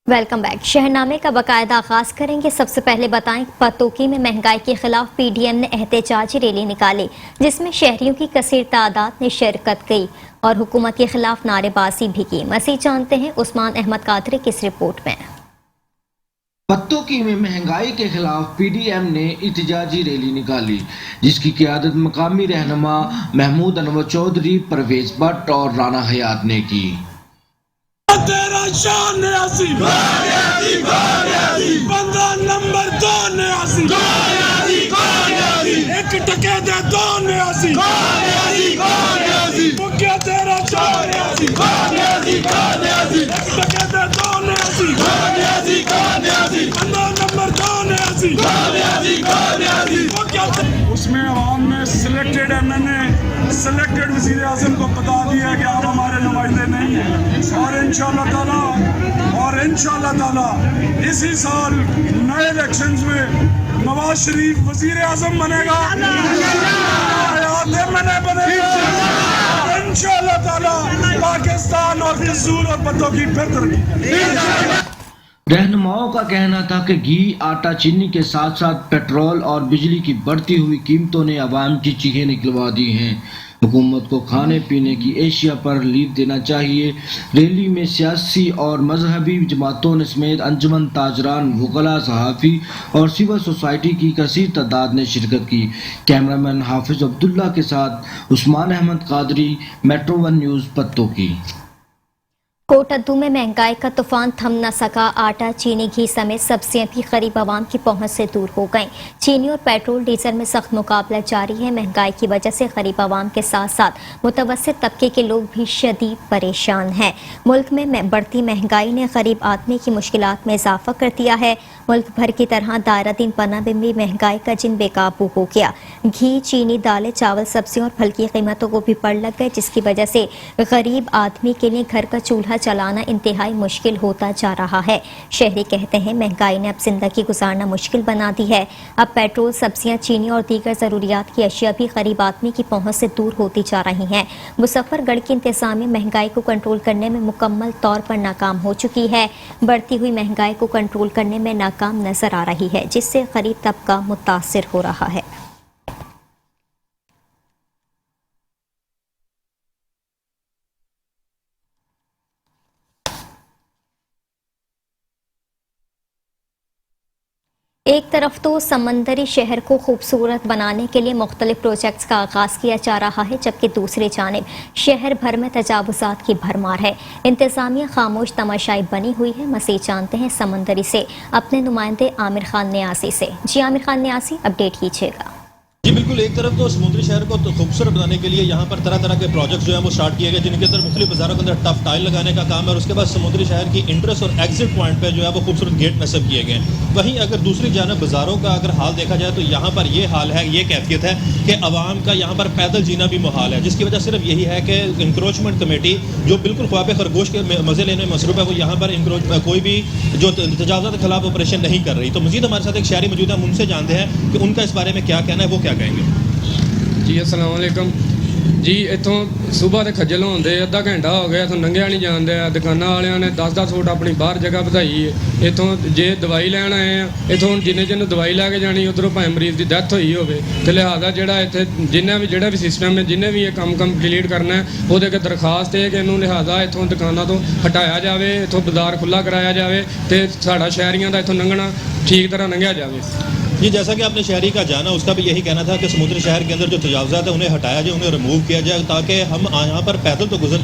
Welcome back. शहरनामे का बाकायदा आगाज करेंगे। सबसे पहले बताएं, पतोकी में महंगाई के खिलाफ पीडीएम ने एहतजाजी रैली निकाली, जिसमें शहरियों की कसीर तादाद ने शिरकत की और हुकूमत के खिलाफ नारेबाजी भी की। मज़ीद जानते हैं उस्मान अहमद कादरी की इस रिपोर्ट में। पत्तोकी में महंगाई के खिलाफ पीडीएम ने एहतजाजी रैली निकाली, जिसकी क़ियादत मकामी रहनुमा महमूद अनवर चौधरी, परवेज भट्ट और राना हयात ने की। तेरा शान न्यासी बंदा नंबर 2 न्यासी एक टके दे 2 न्यासी मुक्या तेरा शान न्यासी एक टके दे 2 न्यासी बंदा नंबर 2 न्यासी उसमें अवाम ने सिलेक्टेड एमएनए सिलेक्टेड वज़ीर आज़म को बता दिया कि आप हमारे नुमाइंदे नहीं हैं और इंशाअल्लाह ताला इसी साल नए इलेक्शंस में नवाज शरीफ वज़ीर आज़म बनेगा, इंशाअल्लाह ताला पाकिस्तान और कसूर और पतोकी फिर तरक्की। रहनुमाओं का कहना था कि घी, आटा, चीनी के साथ साथ पेट्रोल और बिजली की बढ़ती हुई कीमतों ने अवाम की चीखें निकलवा दी हैं। हुकूमत को खाने पीने की एशिया पर रिलीफ देना चाहिए। रैली में सियासी और मजहबी जमातों समेत अंजुमन ताजरान, वकला, सहाफ़ी और सिविल सोसाइटी की कसीर तादाद ने शिरकत की। कैमरामैन हाफिज अब्दुल्ला के साथ उस्मान अहमद कादरी, मेट्रो 1 न्यूज़, पत्तोकी। कोटद्दू में महंगाई का तूफान थम न सका। आटा, चीनी, घी समेत सब्जियां भी गरीब आवाम की पहुंच से दूर हो गईं। चीनी और पेट्रोल डीजल में सख्त मुकाबला जारी है। महंगाई की वजह से गरीब आवाम के साथ साथ मुतवस्सित तबके के लोग भी शदीद परेशान हैं। मुल्क में बढ़ती महंगाई ने गरीब आदमी की मुश्किलात में इजाफा कर दिया है। मुल्क भर की तरह दायरा दिन पना में भी महंगाई का जिन बेकाबू हो गया। घी, चीनी, दालें, चावल, सब्जियों और फल की कीमतों को भी पड़ लग गए, जिसकी वजह से गरीब आदमी के लिए घर का चूल्हा चलाना इंतहाई मुश्किल होता जा रहा है। शहरी कहते हैं महंगाई ने अब जिंदगी गुजारना मुश्किल बना दी है। अब पेट्रोल, सब्जियां, चीनी और दीगर ज़रूरियात की अशिया भी गरीब आदमी की पहुंच से दूर होती जा रही हैं। मुजफ्फरगढ़ की इंतजामिया महंगाई को कंट्रोल करने में मुकम्मल तौर पर नाकाम हो चुकी है। बढ़ती हुई महंगाई को कंट्रोल करने में नाकाम नजर आ रही है, जिससे गरीब तबका मुतासिर हो रहा है। एक तरफ तो समंदरी शहर को खूबसूरत बनाने के लिए मुख्तलिफ प्रोजेक्ट्स का आगाज़ किया जा रहा है, जबकि दूसरी जानिब शहर भर में तजावुज़ात की भरमार है। इंतज़ामिया खामोश तमाशाई बनी हुई है। मज़ीद जानते हैं समंदरी से अपने नुमाइंदे आमिर खान न्यासी से। जी आमिर खान न्यासी, अपडेट कीजिएगा। जी बिल्कुल, एक तरफ तो समुद्री शहर को तो खूबसूरत बनाने के लिए यहाँ पर तरह तरह के प्रोजेक्ट्स जो हैं वो स्टार्ट किए गए, जिनके अंदर मुख्तलिफ बाज़ारों के अंदर टफ टाइल लगाने का काम है और उसके बाद समुद्री शहर की इंट्रेस और एग्जिट पॉइंट पे जो है वो खूबसूरत गेट नस्ब किए गए। वहीं अगर दूसरी जानब बाज़ारों का अगर हाल देखा जाए तो यहाँ पर ये हाल है, ये कैफियत है कि अवाम का यहाँ पर पैदल जीना भी मुहाल है, जिसकी वजह सिर्फ यही है कि इंक्रोचमेंट कमेटी जो बिल्कुल ख्वाब खरगोश के मज़े लेने में मसरूफ़ है, वो यहाँ पर कोई भी जो तजावुज़ात के खिलाफ ऑपरेशन नहीं कर रही। तो मज़ीद हमारे साथ एक शहरी मौजूद है, हम उनसे जानते हैं कि उनका इस बारे में क्या कहना है, वो क्या कहेंगे। जी अस्सलाम वालेकुम जी। इतों सुबह के खज्जल होंदे अद्धा घंटा हो गया, इतों नंगिया नहीं जाते। दुकाना वालियां ने 10-10 फुट अपनी बाहर जगह ਵਧਾਈ है। इतों जे दवाई लैन आए हैं, इतों जिन्हें दवाई लैके जानी उधरों भावें मरीज की डेथ हुई होवे, तो लिहाजा जोड़ा इतने जिन्हें भी सिस्टम है, जिन्हें भी ये काम कंप्लीट करना है, वो अगे दरखास्त है कि इनू लिहाजा इतों दुकानों तो हटाया जाए, इतों बाजार खुला कराया जाए, तो साड़ा शहरियों का इतों लंघना ठीक तरह लंघिया जाए। जी जैसा कि आपने शहरी का जाना, उसका भी यही कहना था कि समुद्री शहर के अंदर जो तजावुज़ात है उन्हें हटाया जाए, उन्हें रिमूव किया जाए, ताकि हम यहाँ पर पैदल तो गुजर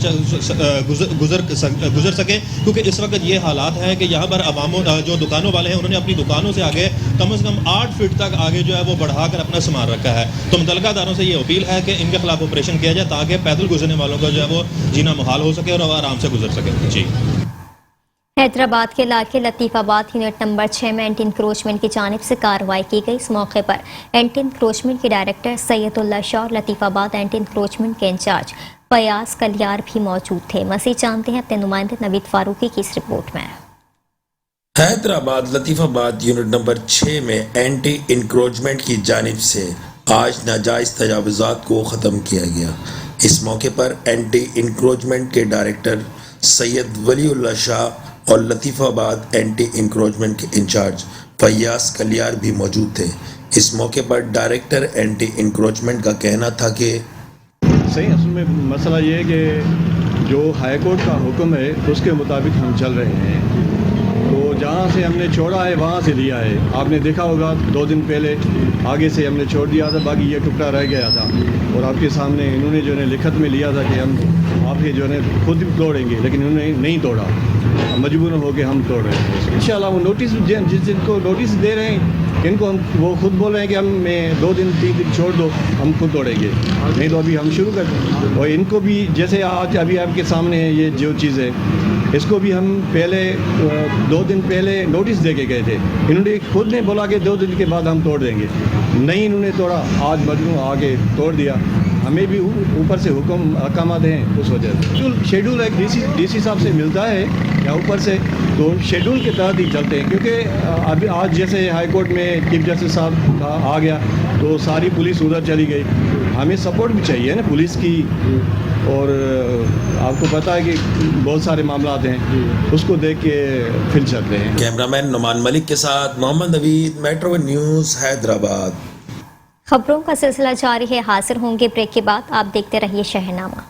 सके, क्योंकि इस वक्त ये हालात हैं कि यहाँ पर अवामों जो दुकानों वाले हैं उन्होंने अपनी दुकानों से आगे कम से कम 8 फीट तक आगे जो है वो बढ़ाकर अपना सामान रखा है। तो मुतल्लिका अदारों से ये अपील है कि इनके खिलाफ ऑपरेशन किया जाए, ताकि पैदल गुजरने वालों का जो है वो जीना मुहाल हो सके और आराम से गुजर सके। जी हैदराबाद के इलाके लतीफ़ाबाद यूनिट नंबर 6 में एंटी इंक्रोचमेंट की जानिब से कार्रवाई की गई। इस मौके पर एंटी इंक्रोचमेंट के डायरेक्टर सैयदुल्ला शाह और लतीफ़ाबाद एंटी इंक्रोचमेंट के इंचार्ज फयाज कलियार भी मौजूद थे। मज़ीद जानते हैं अपने नुमाइंदे नवीद फारूकी की इस रिपोर्ट में। हैदराबाद लतीफ़ाबाद यूनिट नंबर 6 में एंटी इंक्रोचमेंट की जानिब से आज नाजायज़ तजावुज़ात को ख़त्म किया गया। इस मौके पर एंटी इंक्रोचमेंट के डायरेक्टर सैयद वलीउल्लाह शाह اور لطیف آباد اینٹی انکروچمنٹ کے انچارج فیاض کلیار بھی موجود تھے۔ اس موقع پر ڈائریکٹر اینٹی انکروچمنٹ کا کہنا تھا کہ صحیح، اصل میں مسئلہ یہ ہے کہ جو ہائی کورٹ کا حکم ہے اس کے مطابق ہم چل رہے ہیں، تو جہاں سے ہم نے چھوڑا ہے وہاں سے لیا ہے۔ آپ نے دیکھا ہوگا 2 دن پہلے آگے سے ہم نے چھوڑ دیا تھا، باقی یہ ٹکڑا رہ گیا تھا، اور آپ کے سامنے انہوں نے جو ہے لکھت میں لیا تھا کہ ہم آپ یہ جو ہے خود بھی توڑیں گے، لیکن انہوں نے نہیں توڑا، مجبور ہو کے ہم توڑ رہے ہیں۔ انشاءاللہ وہ نوٹس جن کو نوٹس دے رہے ہیں ان کو ہم وہ خود بول رہے ہیں کہ ہم 2 دن 3 دن چھوڑ دو، ہم خود توڑیں گے، نہیں تو ابھی ہم شروع کر دیں۔ اور ان کو بھی جیسے آج ابھی آپ کے سامنے ہے یہ جو چیز ہے، اس کو بھی ہم پہلے 2 دن پہلے نوٹس دے کے گئے تھے، انہوں نے خود نے بولا کہ 2 دن کے بعد ہم توڑ دیں گے، نہیں انہوں نے توڑا، آج مجموع آگے توڑ دیا۔ ہمیں بھی اوپر سے حکم احکامات ہیں اس وجہ سے شیڈول ایک ڈی سی صاحب سے ملتا ہے یا اوپر سے، تو شیڈول کے تحت ہی چلتے ہیں، کیونکہ ابھی آج جیسے ہائی کورٹ میں چیف جسٹس صاحب آ گیا تو ساری پولیس ادھر چلی گئی، ہمیں سپورٹ بھی چاہیے نا پولیس کی، اور آپ کو پتہ ہے کہ بہت سارے معاملات ہیں، اس کو دیکھ کے پھر چلتے ہیں۔ کیمرہ مین نعمان ملک کے ساتھ محمد نوید، میٹرو نیوز، حیدرآباد۔ خبروں کا سلسلہ جاری ہے، حاضر ہوں گے بریک کے بعد، آپ دیکھتے رہیے شہرنامہ۔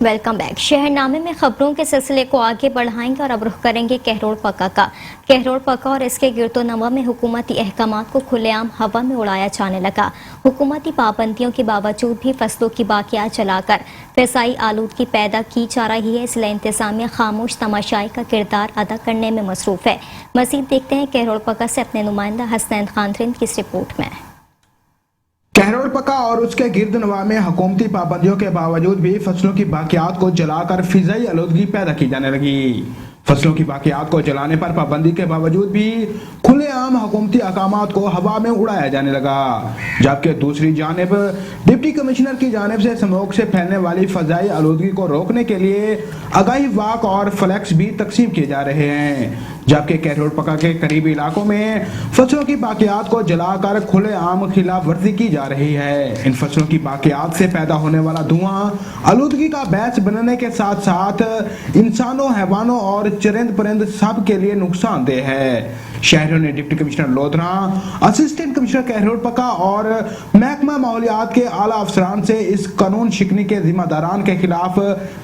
Welcome back. شہرنامے میں خبروں کے سلسلے کو آگے بڑھائیں گے اور اب رخ کریں گے کہروڑ پکا کا۔ کہروڑ پکا اور اس کے گرد و نواح میں حکومتی احکامات کو کھلے عام ہوا میں اڑایا جانے لگا۔ حکومتی پابندیوں کے باوجود بھی فصلوں کی باقیات جلا کر فضائی آلودگی پیدا کی جا رہی ہے، اس لیے انتظامیہ خاموش تماشائی کا کردار ادا کرنے میں مصروف ہے۔ مزید دیکھتے ہیں کہروڑ پکا سے اپنے نمائندہ حسنین خان رند کی اس رپورٹ میں۔ کہروڑ پکا اور اس کے گرد نواح میں حکومتی پابندیوں کے باوجود بھی فصلوں کی باقیات کو جلا کر فضائی آلودگی پیدا کی جانے لگی۔ فصلوں کی باقیات کو جلانے پر پابندی کے باوجود بھی کھلے عام حکومتی احکامات کو ہوا میں اڑایا جانے لگا، جبکہ دوسری جانب ڈپٹی کمشنر کی جانب سے اسموگ سے پھیلنے والی فضائی آلودگی کو روکنے کے لیے آگاہی واک اور فلیکس بھی تقسیم کیے جا رہے ہیں، جبکہ کہروڑ پکا کے قریبی علاقوں میں فصلوں کی باقیات کو جلا کر کھلے عام خلاف ورزی کی جا رہی ہے۔ ان فصلوں کی باقیات سے پیدا ہونے والا دھواں آلودگی کا باعث بننے کے ساتھ ساتھ انسانوں، حیوانوں اور چرند پرند سب کے لیے نقصان دہ ہے۔ شہریوں نے deputy commissioner Lodhra, assistant commissioner Kahror پکا اور محکمہ ماحولیات کے اعلیٰ افسران سے اس قانون شکنی کے ذمہ داران کے خلاف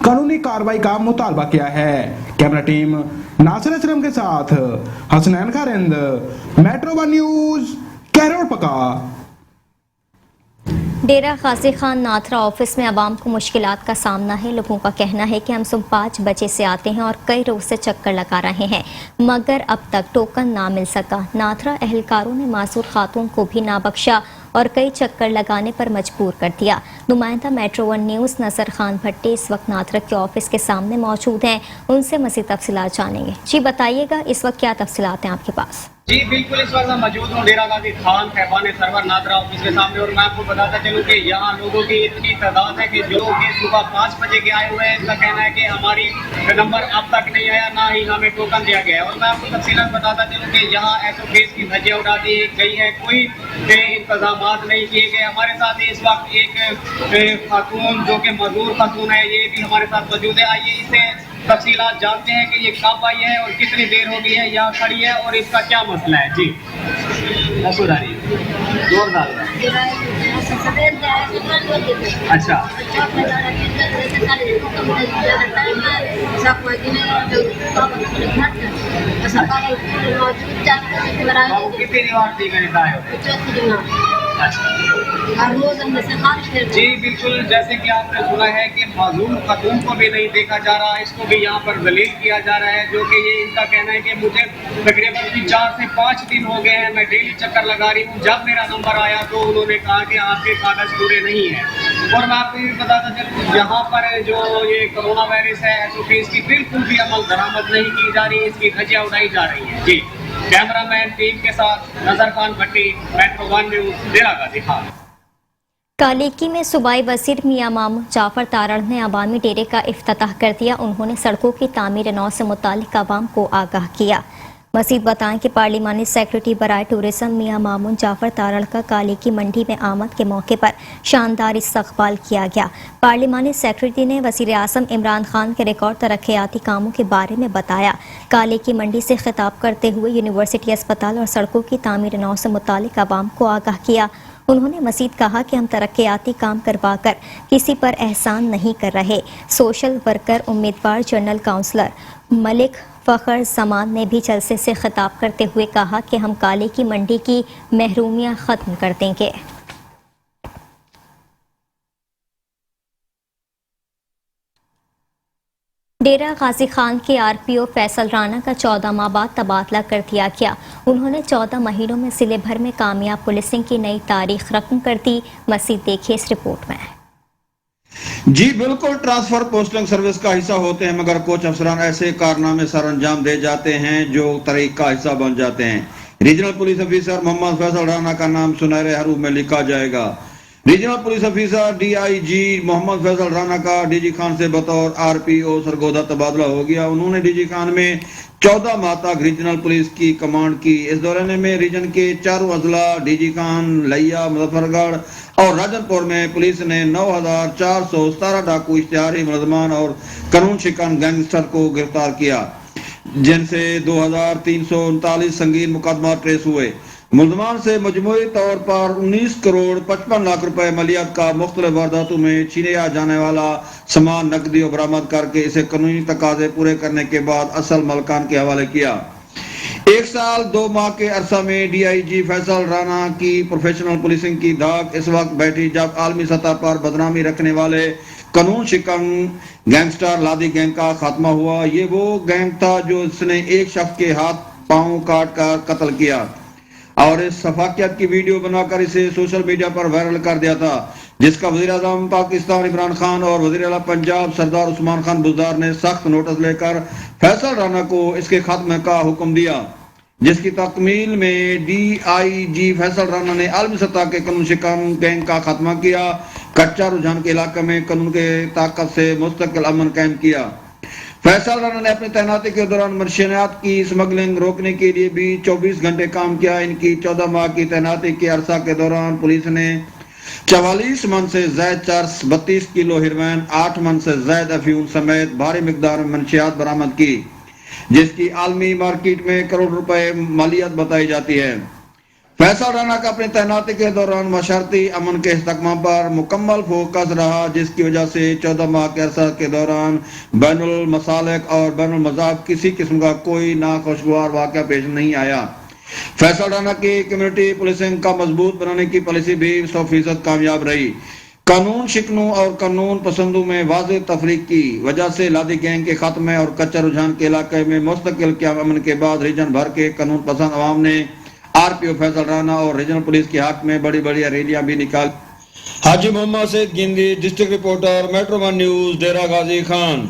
قانونی کارروائی کا مطالبہ کیا ہے۔ کیمرہ ٹیم ناصر اسلم کے ساتھ Hasnain Kharand, metro one news, Kahror Pakka. Dera Ghazi Khan ناتھرا office میں عوام کو مشکلات کا سامنا ہے۔ لوگوں کا کہنا ہے کہ ہم صبح 5 بجے سے آتے ہیں اور کئی روز سے چکر لگا رہے ہیں مگر اب تک ٹوکن نہ مل سکا۔ ناتھرا اہلکاروں نے معذور خاتون کو بھی نہ بخشا اور کئی چکر لگانے پر مجبور کر دیا۔ نمائندہ میٹرو ون نیوز نذر خان بھٹی اس وقت ناتھرا کے آفس کے سامنے موجود ہیں، ان سے مزید تفصیلات جانیں گے۔ جی بتائیے گا اس وقت کیا تفصیلات ہیں آپ کے پاس؟ جی بالکل، اس وقت میں موجود ہوں ڈیرہ غازی خان خیبان سرور ناتھرا آفس کے سامنے، اور میں آپ کو بتاتا چلوں کہ یہاں لوگوں کی اتنی تعداد ہے کہ جو کہ صبح 5 بجے کے آئے ہوئے ہیں، اس کا کہنا ہے کہ ہماری نمبر اب تک نہیں آیا، نہ ہی ہمیں ٹوکن دیا گیا ہے۔ اور میں آپ کو تفصیلات بتاتا چلوں کہ یہاں SOPs کی دھجیاں اڑا دی گئی ہے، کوئی انتظامات نہیں کیے گئے۔ ہمارے ساتھ اس وقت ایک خاتون جو کہ معذور خاتون ہے، یہ بھی ہمارے ساتھ موجود ہے۔ آئیے اس سے تفصیلات جانتے ہیں کہ یہ کب آئی ہے اور کتنی دیر ہو گئی ہے یہاں کھڑی ہے اور اس کا کیا مسئلہ ہے۔ جی اچھا کتنی بار دی گئی جی بالکل، جیسے کہ آپ نے سنا ہے کہ معذور خاتون کو بھی نہیں دیکھا جا رہا، اس کو بھی یہاں پر ذلیل کیا جا رہا ہے، جو کہ یہ ان کا کہنا ہے کہ مجھے تقریباً 4 سے 5 دن ہو گئے ہیں، میں ڈیلی چکر لگا رہی ہوں، جب میرا نمبر آیا تو انہوں نے کہا کہ آپ کے کاغذ پورے نہیں ہیں۔ اور میں آپ کو یہ بتاتا چلوں یہاں پر جو یہ کرونا وائرس ہے SOPs کی بالکل بھی عمل درآمد نہیں کی جا رہی، اس کی دھجیاں اڑائی جا رہی ہیں۔ جی کیمرہ مین ٹیم کے ساتھ نذر خان بھٹی، metro one news, Dera Ghazi Khan. کالیکی میں صوبائی وزیر میاں مامون جعفر تارڑ نے عوامی ڈیرے کا افتتاح کر دیا۔ انہوں نے سڑکوں کی تعمیر نو سے متعلق عوام کو آگاہ کیا۔ मज़ीद बताएं कि पार्लिमानी सेक्रेटरी बराए टूरिज्म मियां मामून जाफर तारड़ का काले की मंडी में आमद के मौके पर शानदार इस्तकबाल किया गया। पार्लिमानी सेक्रेटरी ने वज़ीर आज़म इमरान खान के रिकॉर्ड तरक्याती कामों के बारे में बताया। काले की मंडी से खिताब करते हुए यूनिवर्सिटी अस्पताल और सड़कों की तामीर नौ से मुतालिक आवाम को आगाह किया। उन्होंने मज़ीद कहा कि हम तरक्याती काम करवा कर किसी पर एहसान नहीं कर रहे। सोशल वर्कर उम्मीदवार जनरल काउंसलर मलिक फ़खर ज़मान ने भी जलसे से खिताब करते हुए कहा कि हम काले की मंडी की महरूमियां ख़त्म कर देंगे। डेरा गाजी खान के आरपीओ फैसल राना का 14 माह बाद तबादला कर दिया गया। उन्होंने 14 महीनों में जिले भर में कामयाब पुलिसिंग की नई तारीख रकम कर दी। मज़ीद देखिए इस रिपोर्ट में। जी बिल्कुल, ट्रांसफर पोस्टिंग सर्विस का हिस्सा होते हैं, मगर कुछ अफसरान ऐसे कारनामे सर अंजाम दे जाते हैं जो तरीक का हिस्सा बन जाते हैं। Regional police officer Mohammad Faisal Rana का नाम सुनहरे हरूफ में लिखा जाएगा। Regional police officer DIG Mohammad Faisal Rana का डीजी खान से बतौर आरपीओ सरगोदा तबादला हो गया। उन्होंने डीजी खान में 14 माह तक रीजनल पुलिस की कमांड की। इस दौरान में रीजन के चारों अजला डीजी खान, लिया, मुजफ्फरगढ़ और राजनपुर में पुलिस ने 9,417 डाकू, इश्तिहारी मुलजमान और कानून शिकन गैंगस्टर को गिरफ्तार किया, जिनसे 2,339 संगीन मुकदमा ट्रेस हुए। मुलजमान से मजमूई तौर पर 19 करोड़ 55 लाख रुपए मलियात का मुख्तलिफ वारदातों में छीना जाने वाला सामान नकदी और बरामद करके इसे कानूनी तकाजे पूरे करने के बाद असल मलकान के हवाले किया। 1 साल 2 माह के अरसा में डीआईजी फैसल राना की प्रोफेशनल पुलिसिंग की धाक इस वक्त बैठी जब आलमी सतह पर बदनामी रखने वाले कानून शिकन गैंगस्टर लादी गैंग का खात्मा हुआ। ये वो गैंग था जो इसने एक शख्स के हाथ पांव काट कर कत्ल किया और इस सफाकियत की वीडियो बनाकर इसे सोशल मीडिया पर वायरल कर दिया था, जिसका वज़ीर आज़म पाकिस्तान इमरान खान और वज़ीर आला पंजाब सरदार उस्मान खान बुज़दार ने सख्त नोटिस लेकर फैसल राना को इसके खात्मे का हुक्म दिया, जिसकी तकमील में डीआईजी फैसल राना ने आलमी सतह के कानून शिकन गैंग का खात्मा किया। कच्चा रुझान के इलाके में कानून के ताकत से मुस्तकिल अमन कायम किया। फैसल राना ने अपनी तैनाती के दौरान मनशियात की स्मगलिंग रोकने के लिए भी 24 घंटे काम किया। इनकी 14 माह की तैनाती के अरसा के दौरान पुलिस ने 44 मन से ज्यादा चर्स, 32 किलो हेरोइन, 8 मन से ज्यादा अफीम समेत भारी मिकदार में मनशियात बरामद की, जिसकी आलमी मार्केट में करोड़ रुपए मालियत बताई जाती है। फैसल राना का अपनी तैनाती के दौरान मशरती अमन के इस्तेमाल पर मुकम्मल फोकस रहा, जिसकी वजह से 14 माह के अरसा के दौरान बैनुल मसालिक और बैनुल मज़ाहब किसी किस्म का कोई नाखुशगवार वाक़या पेश नहीं आया। फैसल राना की कम्युनिटी पुलिसिंग का मजबूत बनाने की पॉलिसी भी 100% कामयाब रही। कानून शिकनों और कानून पसंदों में वाज़ेह तफरीक की वजह से लादी गैंग के खात्मे और कच्चा रुझान के इलाके में मुस्तकिल क़याम अमन के बाद रीजन भर के कानून पसंद अवाम ने आरपीओ फैसल राना और रीजनल पुलिस के हक में बड़ी बड़ी रैलियां भी निकाल। Haji Mohammad Syed Gindi, district reporter, metro 1 news, Dera Ghazi Khan.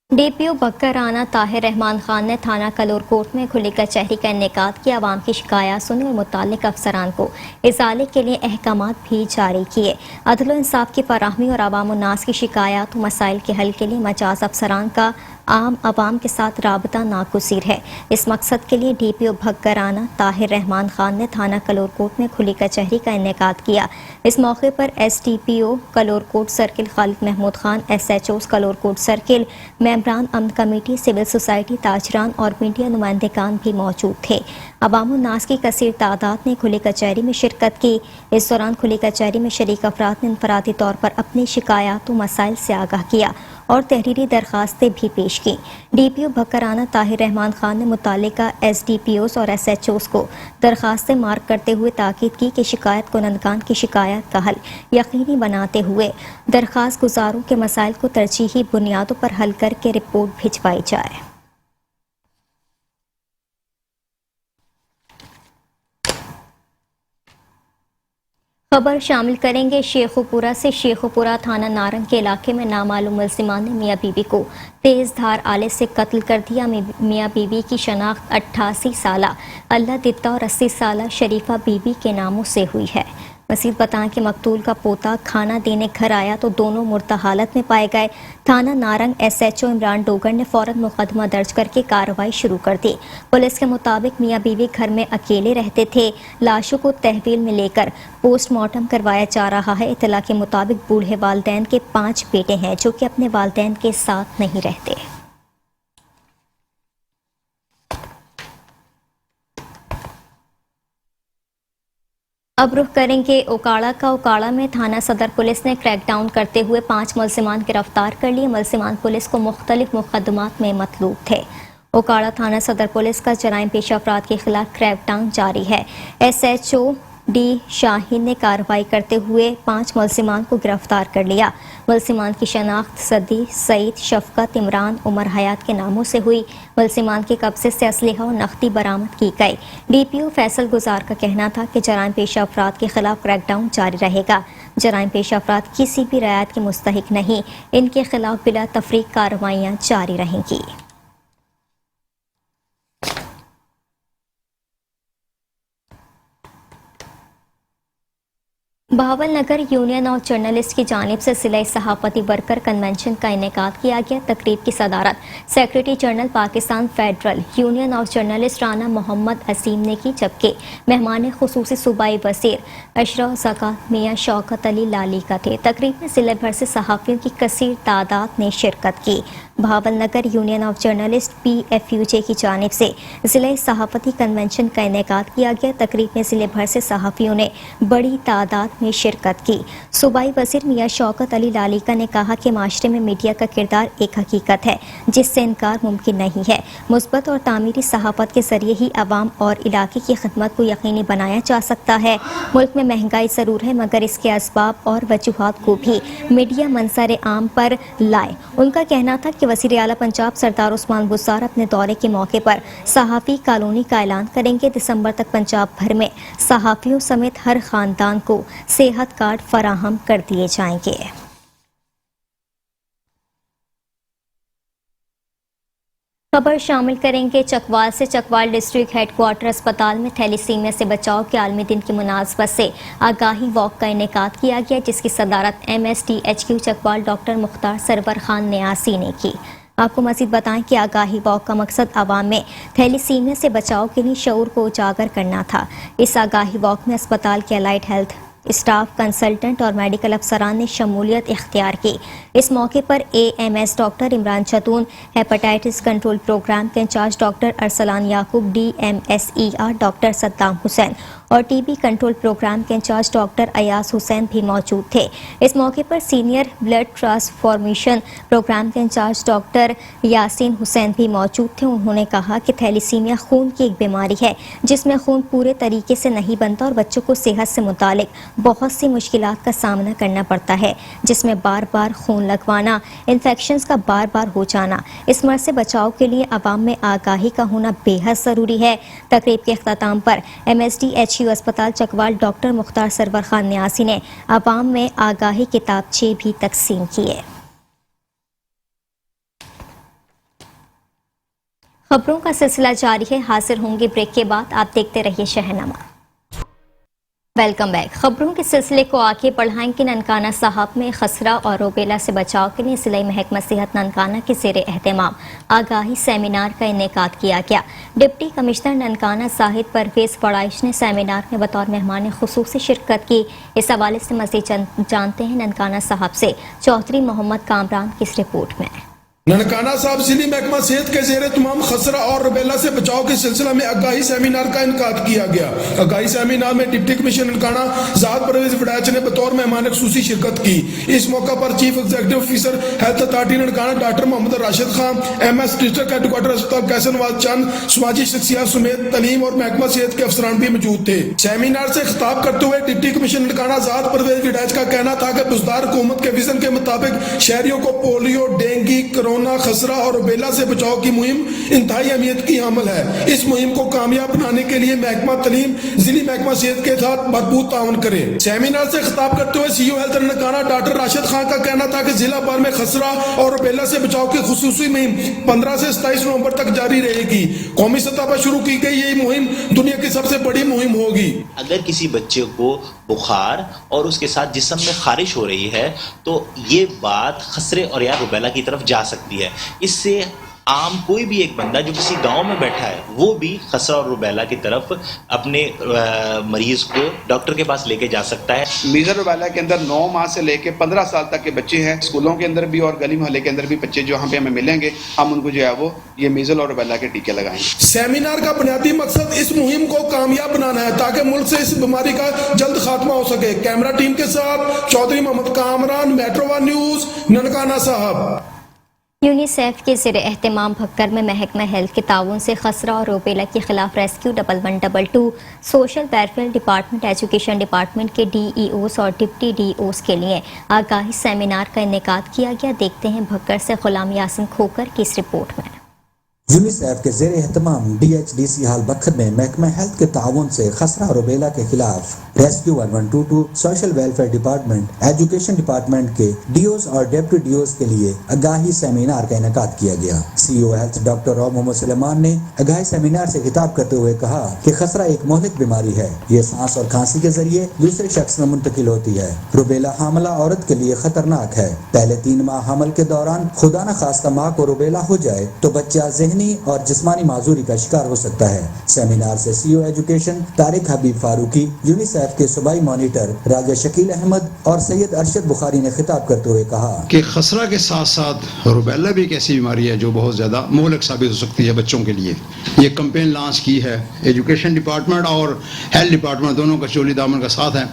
DPO Bakar Rana Tahir Rehman Khan ने थाना कलोरकोट में खुली कचहरी का इनेकाद किया। आवाम की शिकायत सुनी और मुतालिक अफसरान को इजाले के लिए अहकामात भी जारी किए। अदल व इंसाफ की फराहमी और आवाम उन्नास की शिकायत और मसाइल के हल के लिए मजाज अफसरान का आम आवाम के साथ राबता नागुज़ीर है। इस मकसद के लिए डीपीओ बकर राना ताहिर रहमान खान ने थाना कलोरकोट में खुली कचहरी का इनेकाद किया। इस मौके पर SDPO Kalorkot circle Khalid Mehmood Khan, SHO Kalorkot circle, मेंबरान अमन कमेटी, सिविल सोसाइटी, ताजरान और मीडिया नुमाइंदगान भी मौजूद थे। अवाम उन्नास की कसीर तादाद ने खुली कचहरी में शिरकत की। इस दौरान खुली कचहरी में शरीक अफराद ने इनफरादी तौर पर अपनी शिकायत व मसाइल से आगाह किया और तहरीरी दरखास्तें भी पेश की। डीपीओ बकर राना ताहिर रहमान खान ने मुतालिका एसडीपीओस और एसएचओस को दरखास्तें मार्क करते हुए ताकीद की कि शिकायत कुनंदगान की शिकायत का हल यकीनी बनाते हुए दरखास्त गुजारों के मसाइल को तरजीही बुनियादों पर हल करके रिपोर्ट भिजवाई जाए। खबर शामिल करेंगे शेखुपुरा से। शेखुपुरा थाना नारंग के इलाके में नामालूम मुल्जिमान ने मियाँ बीबी को तेज धार आले से कत्ल कर दिया। मियाँ बीबी की शनाख्त 88 साला अल्लाह दित्ता और 80 साला शरीफा बीबी के नामों से हुई है। मजीद बताएं कि मकतूल का पोता खाना देने घर आया तो दोनों मुर्दा हालत में पाए गए। थाना नारंग SHO इमरान डोगर ने फौरन मुकदमा दर्ज करके कार्रवाई शुरू कर दी। पुलिस के मुताबिक मियां बीवी घर में अकेले रहते थे। लाशों को तहवील में लेकर पोस्टमार्टम करवाया जा रहा है। इत्तला के मुताबिक बूढ़े वालिदैन के 5 बेटे हैं जो कि अपने वालिदैन के साथ नहीं रहते। अब रुख करेंगे ओकाड़ा का। ओकाड़ा में थाना सदर पुलिस ने क्रैकडाउन करते हुए 5 मुलजिमान गिरफ्तार कर लिए। मुलजिमान पुलिस को मुख्तलिफ मुकदमात में मतलूब थे। ओकाड़ा थाना सदर पुलिस का जराइम पेश अफराद के खिलाफ क्रैकडाउन जारी है। SHO D शाहीन ने कार्रवाई करते हुए 5 मुलजिमान को गिरफ्तार कर लिया। मुलजिमान की शनाख्त सदी, सईद, शफकत, इमरान, उमर हयात के नामों से हुई। मुलजिमान के कब्जे से असलहा और नकदी बरामद की गई। DPO फैसल गुजार का कहना था कि जराइम पेशा अफराद के खिलाफ क्रैकडाउन जारी रहेगा। जराइम पेशा अफराद किसी भी रियायत के मुस्तहिक नहीं, इनके खिलाफ बिला तफरीक कार्रवाइयाँ जारी रहेंगी। बहावल नगर यूनियन ऑफ जर्नलिस्ट की जानिब से सिलाई सहाफती वर्कर कन्वेंशन का इनेकाद किया गया। तकरीब की सदारत secretary general Pakistan federal union of journalist Rana Mohammad Asim ने की, जबकि मेहमान खुसूसी सूबाई वज़ीर अशरफ ज़कात मियाँ शौकत अली लाली का थे। तकरीब में ज़िले भर से सहाफ़ियों की कसीर तादाद ने शिरकत की। बहावल नगर यूनियन ऑफ जर्नलिस्ट PFUJ की जानिब से ज़िले सहाफती कन्वेंशन का इनेकाद किया गया। तकरीब में ज़िले भर से सहाफ़ियों ने बड़ी तादाद में शिरकत की। सूबाई वज़ीर मियाँ शौकत अली लालिका ने कहा कि माशरे में मीडिया का किरदार एक हकीकत है जिससे इनकार मुमकिन नहीं है। मुस्बत और तामीरी सहाफत के ज़रिए ही अवाम और इलाके की खिदमत को यकीनी बनाया जा सकता है। मुल्क में महंगाई ज़रूर है मगर इसके असबाब और वजूहात को भी मीडिया मंसर आम पर लाए। उनका कहना था कि वज़ीर आला पंजाब सरदार उस्मान बुज़दार अपने दौरे के मौके पर सहाफ़ी कॉलोनी का ऐलान करेंगे। दिसंबर तक पंजाब भर में सहाफ़ियों समेत हर ख़ानदान को सेहत कार्ड फराहम कर दिए जाएंगे। खबर शामिल करेंगे चकवाल से। चकवाल डिस्ट्रिक्ट हेडक्वार्टर अस्पताल में थैलीसीमिया से बचाव के आलमी दिन की मुनासबत से आगाही वॉक का इनेकाद किया गया, जिसकी सदारत MSTHQ चकवाल डॉक्टर मुख्तार सरवर खान न्यासी ने की। आपको मज़ीद बताएं कि आगाही वॉक का मकसद आवाम में थैलीसीमिया से बचाव के लिए शऊर को उजागर करना था। इस आगाही वॉक में अस्पताल के अलाइड हेल्थ स्टाफ, कंसल्टेंट और मेडिकल अफसरान ने शमूलियत इख्तियार की। इस मौके पर AMS doctor Imran Chatun, hepatitis control program के incharge doctor Arsalan Yaqub, DMSER doctor Saddam Hussain और TB कंट्रोल प्रोग्राम के इंचार्ज डॉक्टर अयास हुसैन भी मौजूद थे। इस मौके पर सीनियर ब्लड ट्रांसफॉर्मेशन प्रोग्राम के इंचार्ज डॉक्टर यासीन हुसैन भी मौजूद थे। उन्होंने कहा कि थैलीसीमिया खून की एक बीमारी है जिसमें खून पूरे तरीके से नहीं बनता और बच्चों को सेहत से मुतालिक बहुत सी मुश्किलात का सामना करना पड़ता है, जिसमें बार बार खून लगवाना, इन्फेक्शंस का बार बार हो जाना। इस मर्ज से बचाव के लिए आवाम में आगाही का होना बेहद ज़रूरी है। तकरीब के अख्ताम पर MSTHQ अस्पताल चकवाल डॉक्टर मुख्तार सरवर खान न्यासी ने आवाम में आगाही किताबचे भी तकसीम किए। खबरों का सिलसिला जारी है, हाजिर होंगे ब्रेक के बाद। आप देखते रहिए शहनामा। Welcome back. खबरों के सिलसिले को आगे बढ़ाएंगे। ननकाना साहब में खसरा और रूबेला से बचाव के लिए ज़िला महकमा सेहत ननकाना के ज़ेर एहतमाम आगाही सेमिनार का इनेकाद किया गया। डिप्टी कमिश्नर ननकाना साहिद परवेज फड़ाइश ने सेमिनार में बतौर मेहमान खुसूसी शिरकत की। इस हवाले से मज़ीद जानते हैं ननकाना साहब से चौधरी मोहम्मद कामरान की इस रिपोर्ट में। ननकाना साहब जिली महकमा सेहत के जेर तमाम खसरा और रुबेला से बचाव के सिलसिला में आगाही सेमिनार का इनकाद किया गया। आगाही सेमिनार में डिप्टी कमिश्नर ननकाना जात परवेज फड़ाइच ने बतौर मेहमान खुसूसी शिरकत की। इस मौका पर chief executive officer health authority Nankana doctor Mohammad Rashid Khan, MS district headquarter अस्पताल कैसन वाज चंद, समाजी शख्सियत समेत तलीम और महकमा सेहत के अफसरान भी मौजूद थे। सेमिनार से खिताब करते हुए डिप्टी कमिश्नर ननकाना जात परवेज फड़ाइच का कहना था कि बुज़दार हुकूमत के विजन के मुताबिक शहरियों को पोलियो, डेंगू, कोरोना, खसरा और रूबेला से बचाव की मुहिम इंतहाई अहमियत की हामिल है। इस मुहिम को कामयाब बनाने के लिए महकमा तलीम जिली महकमा सेहत के साथ मजबूत ताउन करे। सेमिनार से खिताब करते हुए CEO health Nankana doctor doctor Rashid Khan का कहना था कि जिला भर में खसरा और रुबेला से बचाव की खुसूसी मुहिम 15 से 27 नवंबर तक जारी रहेगी। कौमी सतह पर शुरू की गई ये मुहिम दुनिया की सबसे बड़ी मुहिम होगी। अगर किसी बच्चे को बुखार और उसके साथ जिस्म में खारिश हो रही है तो ये बात खसरे और या रुबेला की तरफ जा सकती है। इससे आम कोई भी एक बंदा जो किसी गांव में बैठा है वो भी खसरा और रुबेला की तरफ अपने मरीज को डॉक्टर के पास लेके जा सकता है। मीजल रुबेला के अंदर 9 माह से लेके 15 साल तक के बच्चे हैं। स्कूलों के अंदर भी और गली मोहल्ले के अंदर भी बच्चे जो यहाँ पे हमें मिलेंगे, हम उनको जो है वो ये मीजल और रुबेला के टीके लगाएंगे। सेमिनार का बुनियादी मकसद इस मुहिम को कामयाब बनाना है ताकि मुल्क से इस बीमारी का जल्द खात्मा हो सके। कैमरा टीम के साथ चौधरी मोहम्मद कामरान, मेट्रो 1 न्यूज, ननकाना साहब। यूनिसेफ के ज़ेर एहतमाम भक्कर में महकमा हेल्थ के ताउन से खसरा और रुबेला के खिलाफ rescue 1122 social welfare department, education department के DEOs और डिप्टी DEOs के लिए आगाही सेमिनार का इनेकाद किया गया। देखते हैं भक्कर से गुलाम यासिन खोकर की इस रिपोर्ट में। यूनिसेफ के ज़ेर एहतमाम DHDC हाल बखर में महकमा हेल्थ के ताउन से खसरा और रुबेला के खिलाफ rescue 1122 social welfare department, education department के DOs और डिप्टी DOs के लिए आगाही सेमिनार का इनेकाद किया गया। CEO health doctor Mohammad Sulaiman ने आगाही सेमिनार से खिताब करते हुए कहा कि खसरा एक मोहलिक बीमारी है। ये सांस और खांसी के जरिए दूसरे शख्स में मुंतकिल होती है। रुबेला हामला औरत के लिए खतरनाक है। पहले 3 माह हमल के दौरान खुदा न खास्ता माँ को रुबेला हो जाए तो बच्चा ज़हनी और जिस्मानी माजूरी का शिकार हो सकता है। सेमिनार से CEO एजुकेशन तारिक हबीब फारूकी, यूनिसेफ के सूबाई मॉनिटर राजा शकील अहमद और सैयद अरशद बुखारी ने खिताब करते हुए कहा कि खसरा के साथ साथ रुबेला भी एक ऐसी बीमारी है जो बहुत ज़्यादा मोहलक साबित हो सकती है बच्चों के लिए। ये कैंपेन लॉन्च की है एजुकेशन डिपार्टमेंट और हेल्थ डिपार्टमेंट, दोनों का चोली दामन का साथ है।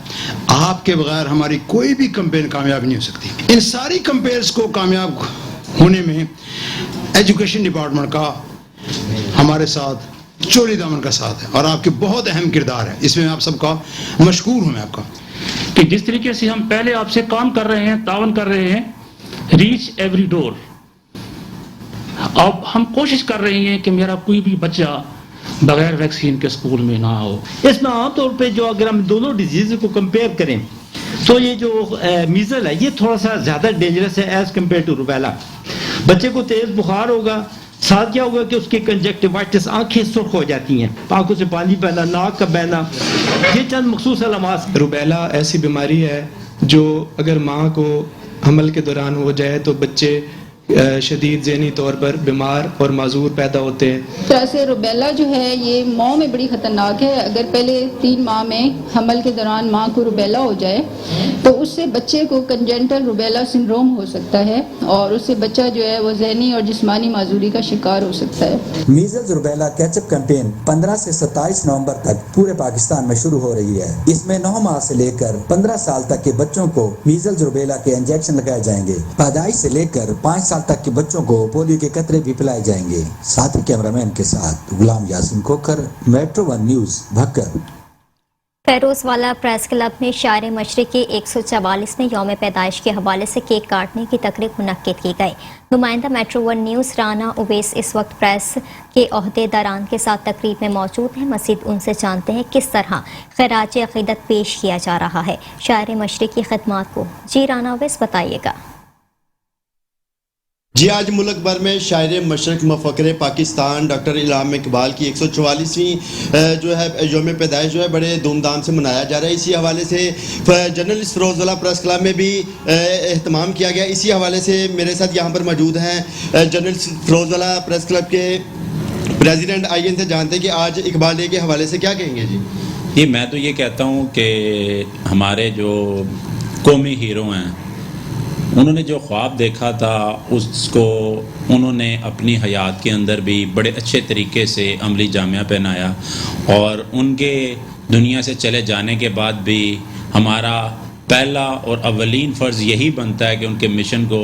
आपके बगैर हमारी कोई भी कैंपेन कामयाब नहीं हो सकती। इन सारी कैंपेन्स को कामयाब होने में एजुकेशन डिपार्टमेंट का हमारे साथ चोली दामन का साथ है और आपके बहुत अहम किरदार है। इसमें आप सबका मशकूर हूं मैं आपका कि जिस तरीके से हम पहले आपसे काम कर रहे हैं, तावन कर रहे हैं, रीच एवरी डोर। अब हम कोशिश कर रहे हैं कि मेरा कोई भी बच्चा बगैर वैक्सीन के स्कूल में ना हो। इसमें आमतौर पे जो अगर हम दोनों डिजीज को कंपेयर करें तो ये जो मीजल है ये थोड़ा सा ज़्यादा डेंजरस है एज कम्पेयर टू रुबेला। बच्चे को तेज़ बुखार होगा, साथ क्या होगा कि उसकी कंजक्टिवाइटिस, आंखें सुर्ख हो जाती हैं, आंखों से पानी बहना, नाक का बहना, ये चंद मखसूस अलामात। रुबेला ऐसी बीमारी है जो अगर माँ को हमल के दौरान हो जाए तो बच्चे शदीद ज़हनी तौर पर बीमार और माजूर पैदा होते हैं। तरह से रुबेला जो है ये माँ में बड़ी ख़तरनाक है। अगर पहले 3 माह में हमल के दौरान माँ को रुबेला हो जाए तो उससे बच्चे को कंजेंटल रुबेला सिंड्रोम हो सकता है और उससे बच्चा जो है वो ज़हनी और जिस्मानी माजूरी का शिकार हो सकता है। मीजल्स रुबेला कैचअप कैंपेन 15 से 27 नवंबर तक पूरे पाकिस्तान में शुरू हो रही है। इसमें 9 माह से लेकर 15 साल तक के बच्चों को मीजल्स रुबेला के इंजेक्शन लगाए जाएंगे। पैदाइश से लेकर 5 साल तक के बच्चों को पोलियो के कतरे भी पिलाए जाएंगे। साथ ही कैमरामैन के साथ गुलाम यासिन खोकर, metro 1 news, Bhakkar. फेरोजवाला press club में शायर मशरिक के 144वें यौम पैदाइश के हवाले से केक काटने की तकरीब मुनक्किद की गई। नुमाइंदा मेट्रो 1 न्यूज़ राना उवैस इस वक्त प्रेस के ओहदेदारान के साथ तकरीब में मौजूद हैं। मज़ीद उनसे जानते हैं किस तरह खिराज अक़ीदत पेश किया जा रहा है शायर मशरिक की खिदमत को। जी राना उवैस, बताइएगा। जी, आज मुल्क भर में शायर मशरक मफकर पाकिस्तान डॉक्टर इल्हाम इकबाल की 144वीं जो है यौम पैदाइश जो है बड़े धूमधाम से मनाया जा रहा है। इसी हवाले से जर्नलिस्ट फिरोजवाला प्रेस क्लब में भी एहतमाम किया गया। इसी हवाले से मेरे साथ यहाँ पर मौजूद हैं जर्नलिस्ट फिरोजवाला प्रेस क्लब के प्रेसिडेंट। आइए इनसे जानते हैं कि आज इकबाल डे के हवाले से क्या कहेंगे। जी, मैं तो ये कहता हूँ कि हमारे जो कौमी हीरो हैं उन्होंने जो ख्वाब देखा था उसको उन्होंने अपनी हयात के अंदर भी बड़े अच्छे तरीके से अमली जामिया पहनाया और उनके दुनिया से चले जाने के बाद भी हमारा पहला और अवलीन फ़र्ज़ यही बनता है कि उनके मिशन को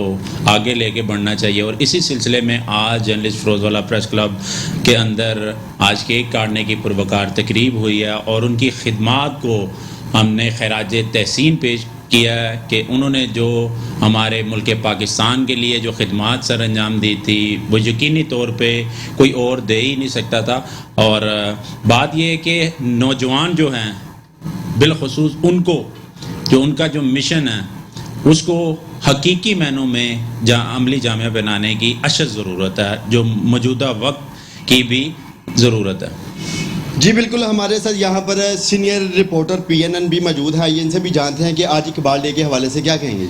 आगे लेके बढ़ना चाहिए। और इसी सिलसिले में आज जर्नलिस्ट फिरोजवाला प्रेस क्लब के अंदर आज केक काटने की पुरवकार तकरीब हुई है और उनकी खिदमात को हमने खैराज तहसीन पेश किया है कि उन्होंने जो हमारे मुल्क पाकिस्तान के लिए जो खिदमात सर अंजाम दी थी वो यकीनी तौर पे कोई और दे ही नहीं सकता था। और बात ये है कि नौजवान जो हैं बिलखुसूस उनको जो उनका जो मिशन है اس کو حقیقی معنوں میں عملی جامعہ بنانے کی اشد ضرورت ہے، جو موجودہ وقت کی بھی ضرورت ہے۔ جی بالکل، ہمارے ساتھ یہاں پر سینئر رپورٹر PNN بھی موجود ہے، آئیے ان سے بھی جانتے ہیں کہ آج اقبال ڈے کے حوالے سے کیا کہیں گے۔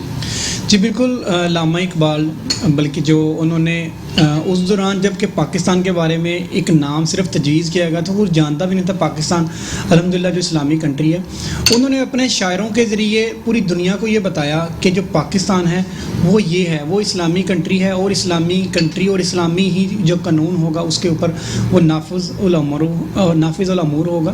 جی بالکل، علامہ اقبال بلکہ جو انہوں نے اس دوران جب کہ پاکستان کے بارے میں ایک نام صرف تجویز کیا گیا تھا، وہ جانتا بھی نہیں تھا پاکستان الحمدللہ جو اسلامی کنٹری ہے، انہوں نے اپنے شاعروں کے ذریعے پوری دنیا کو یہ بتایا کہ جو پاکستان ہے وہ یہ ہے، وہ اسلامی کنٹری ہے، اور اسلامی کنٹری اور اسلامی ہی جو قانون ہوگا اس کے اوپر وہ نافذ الامور ہوگا۔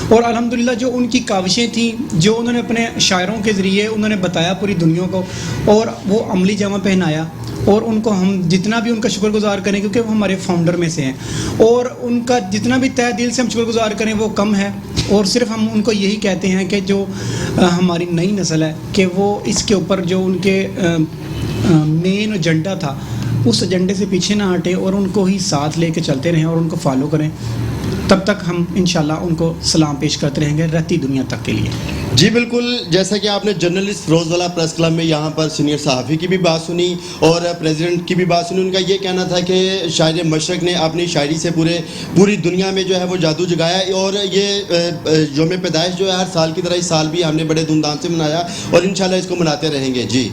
اور الحمدللہ جو ان کی کاوشیں تھیں، جو انہوں نے اپنے شاعروں کے ذریعے انہوں نے بتایا پوری دنیا کو، اور وہ عملی جامہ پہنایا، اور ان کو ہم جتنا بھی ان کا شکر گزار کریں، کیونکہ وہ ہمارے فاؤنڈر میں سے ہیں، اور ان کا جتنا بھی تہ دل سے ہم شکر گزار کریں وہ کم ہے، اور صرف ہم ان کو یہی کہتے ہیں کہ جو ہماری نئی نسل ہے کہ وہ اس کے اوپر جو ان کے مین ایجنڈا تھا اس ایجنڈے سے پیچھے نہ ہٹیں، اور ان کو ہی ساتھ لے کے چلتے رہیں اور ان کو فالو کریں، تب تک ہم انشاءاللہ ان کو سلام پیش کرتے رہیں گے رہتی دنیا تک کے لیے۔ جی بالکل، جیسا کہ آپ نے جرنلسٹ فیروز والا پریس کلب میں یہاں پر سینئر صحافی کی بھی بات سنی اور پریزیڈنٹ کی بھی بات سنی، ان کا یہ کہنا تھا کہ شاعر مشرق نے اپنی شاعری سے پوری دنیا میں جو ہے وہ جادو جگایا، اور یہ یوم پیدائش جو ہے ہر سال کی طرح اس سال بھی ہم نے بڑے دھوم دھام سے منایا اور انشاءاللہ اس کو مناتے رہیں گے۔ جی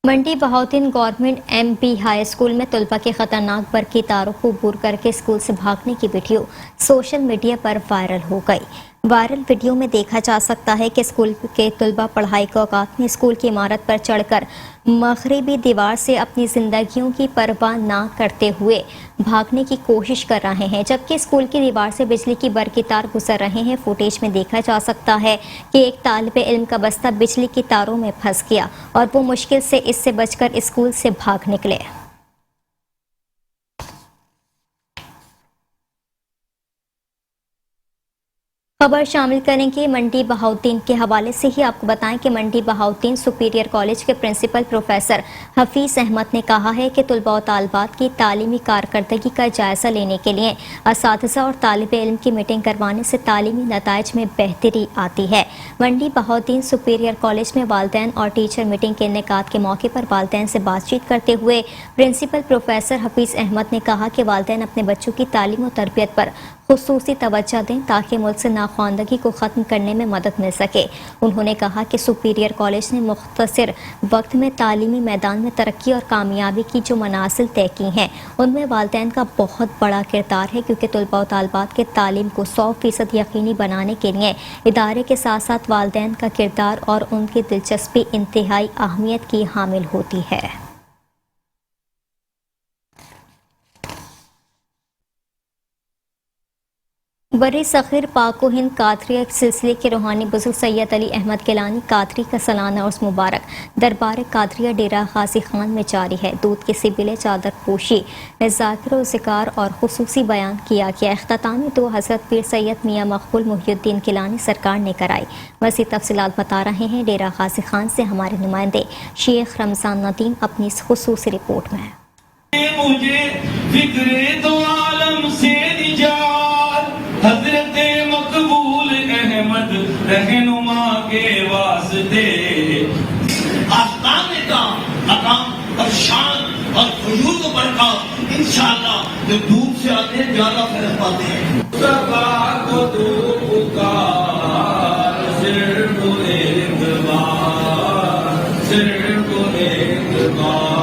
منڈی Bahauddin government MP high school میں طلبہ کے خطرناک برقی تاروں کو عبور کر کے اسکول سے بھاگنے کی ویڈیو سوشل میڈیا پر وائرل ہو گئی۔ وائرل ویڈیو میں دیکھا جا سکتا ہے کہ اسکول کے طلبہ پڑھائی کے اوقات میں اسکول کی عمارت پر چڑھ کر مغربی دیوار سے اپنی زندگیوں کی پرواہ نہ کرتے ہوئے بھاگنے کی کوشش کر رہے ہیں، جبکہ اسکول کی دیوار سے بجلی کی برقی تار گزر رہے ہیں۔ فوٹیج میں دیکھا جا سکتا ہے کہ ایک طالب علم کا بستہ بجلی کی تاروں میں پھنس گیا اور وہ مشکل سے اس سے بچ کر اسکول سے بھاگ نکلے۔ خبر شامل کریں گے منڈی بہاؤدین کے حوالے سے ہی۔ آپ کو بتائیں کہ منڈی بہاؤدین سپیریئر کالج کے پرنسپل پروفیسر حفیظ احمد نے کہا ہے کہ طلباء و طالبات کی تعلیمی کارکردگی کا جائزہ لینے کے لیے اساتذہ اور طالب علم کی میٹنگ کروانے سے تعلیمی نتائج میں بہتری آتی ہے۔ منڈی بہاؤدین سپیریئر کالج میں والدین اور ٹیچر میٹنگ کے انعقاد کے موقع پر والدین سے بات چیت کرتے ہوئے پرنسپل پروفیسر حفیظ احمد نے کہا کہ والدین اپنے بچوں کی تعلیم و تربیت پر خصوصی توجہ دیں تاکہ ملک سے ناخواندگی کو ختم کرنے میں مدد مل سکے۔ انہوں نے کہا کہ سپیریئر کالج نے مختصر وقت میں تعلیمی میدان میں ترقی اور کامیابی کی جو منازل طے کی ہیں ان میں والدین کا بہت بڑا کردار ہے، کیونکہ طلباء و طالبات کے تعلیم کو 100% یقینی بنانے کے لیے ادارے کے ساتھ ساتھ والدین کا کردار اور ان کی دلچسپی انتہائی اہمیت کی حامل ہوتی ہے۔ بری صغیر پاک و ہند قادریہ سلسلے کے روحانی بزرگ سید علی احمد گیلانی قادری کا سالانہ عرس مبارک دربار قادریہ ڈیرہ غازی خان میں جاری ہے۔ دودھ کے سبیلے چادر پوشی ذاکر و ذکار اور خصوصی بیان کیا گیا۔ اختتامی دعا حضرت پیر سید میاں مقبول محی الدین گیلانی سرکار نے کرائی۔ مزید تفصیلات بتا رہے ہیں ڈیرہ غازی خان سے ہمارے نمائندے شیخ رمضان ندیم اپنی اس خصوصی رپورٹ میں۔ مجھے فکر دو عالم سے حضرت مقبول احمد رہنما کے واسطے آستانے کا مقام اور شان اور خشوع و برکات انشاءاللہ جو دور سے آتے ہیں زیادہ فرق پاتے ہیں۔ صفا کو تو پکار صرف ایک بار، صرف ایک بار۔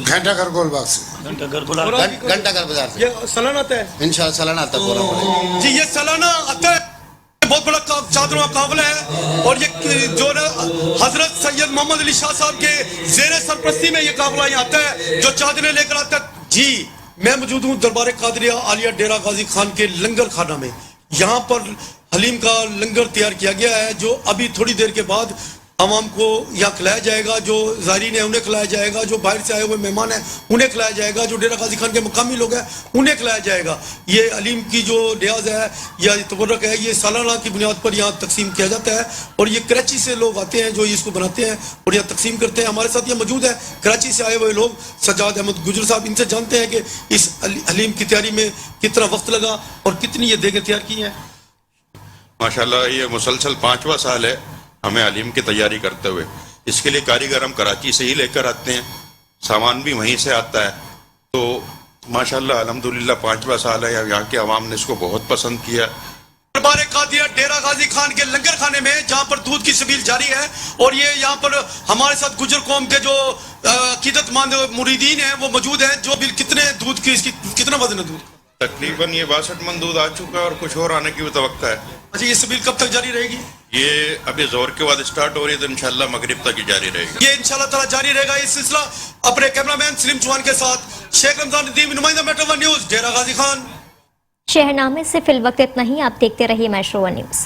گھنٹہ گھر گول باغ سے، گھنٹہ گھر بازار سے یہ سالانہ آتا ہے انشاءاللہ سالانہ آتا ہے پورا۔ جی یہ سالانہ آتا ہے، بہت بڑا چادروں کا قافلہ ہے، اور یہ جو حضرت سید محمد علی شاہ صاحب کے زیر سرپرستی میں یہ قافلہ یہاں آتا ہے جو چادریں لے کر آتا ہے۔ جی میں موجود ہوں دربار قادریہ عالیہ ڈیرہ غازی خان کے لنگر خانہ میں۔ یہاں پر حلیم کا لنگر تیار کیا گیا ہے جو ابھی تھوڑی دیر کے بعد عوام کو یہاں کھلایا جائے گا، جو زائرین ہیں انہیں کھلایا جائے گا، جو باہر سے آئے ہوئے مہمان ہیں انہیں کھلایا جائے گا، جو ڈیرہ غازی خان کے مقامی لوگ ہیں انہیں کھلایا جائے گا۔ یہ علیم کی جو نیاز ہے یا تبرک ہے یہ سالانہ کی بنیاد پر یہاں تقسیم کیا جاتا ہے، اور یہ کراچی سے لوگ آتے ہیں جو اس کو بناتے ہیں اور یہاں تقسیم کرتے ہیں۔ ہمارے ساتھ یہ موجود ہے کراچی سے آئے ہوئے لوگ، سجاد احمد گجر صاحب، ان سے جانتے ہیں کہ اس حلیم کی تیاری میں کتنا وقت لگا اور کتنی یہ دیگیں تیار کی ہیں۔ माशाल्लाह ये मुसलसल 5वां साल है हमें अलीम की तैयारी करते हुए। इसके लिए कारीगर हम कराची से ही लेकर आते हैं, सामान भी वहीं से आता है। तो माशाल्लाह अल्हम्दुलिल्लाह 5वां साल है, यहाँ के अवाम ने इसको बहुत पसंद किया। दरबार कादिया डेरा गाजी खान के लंगर खाने में जहाँ पर दूध की सबील जारी है, और ये यहाँ पर हमारे साथ गुजर कौम के जो अकीदतमंद मुरीदीन हैं वो मौजूद हैं। जो बिल कितने दूध की, इसकी कितना वजन है दूध? तकरीबन ये 62 मन दूध आ चुका है और कुछ और आने की भी तवक्का है। अच्छा, ये सबील कब तक जारी रहेगी? ये अभी जोर के बाद स्टार्ट हो रही है, तो इंशाल्लाह मगरिब तक ही जारी रहेगी। ये इंशाल्लाह ताला जारी रहेगा ये सिलसिला। अपने कैमरामैन सलीम चौहान के साथ शेख रमजान नदीम, नुमाइंदा metro one news, Dera Ghazi Khan. शहरनामे से फिल वक्त इतना ही। आप देखते रहिए मेट्रो वन न्यूज।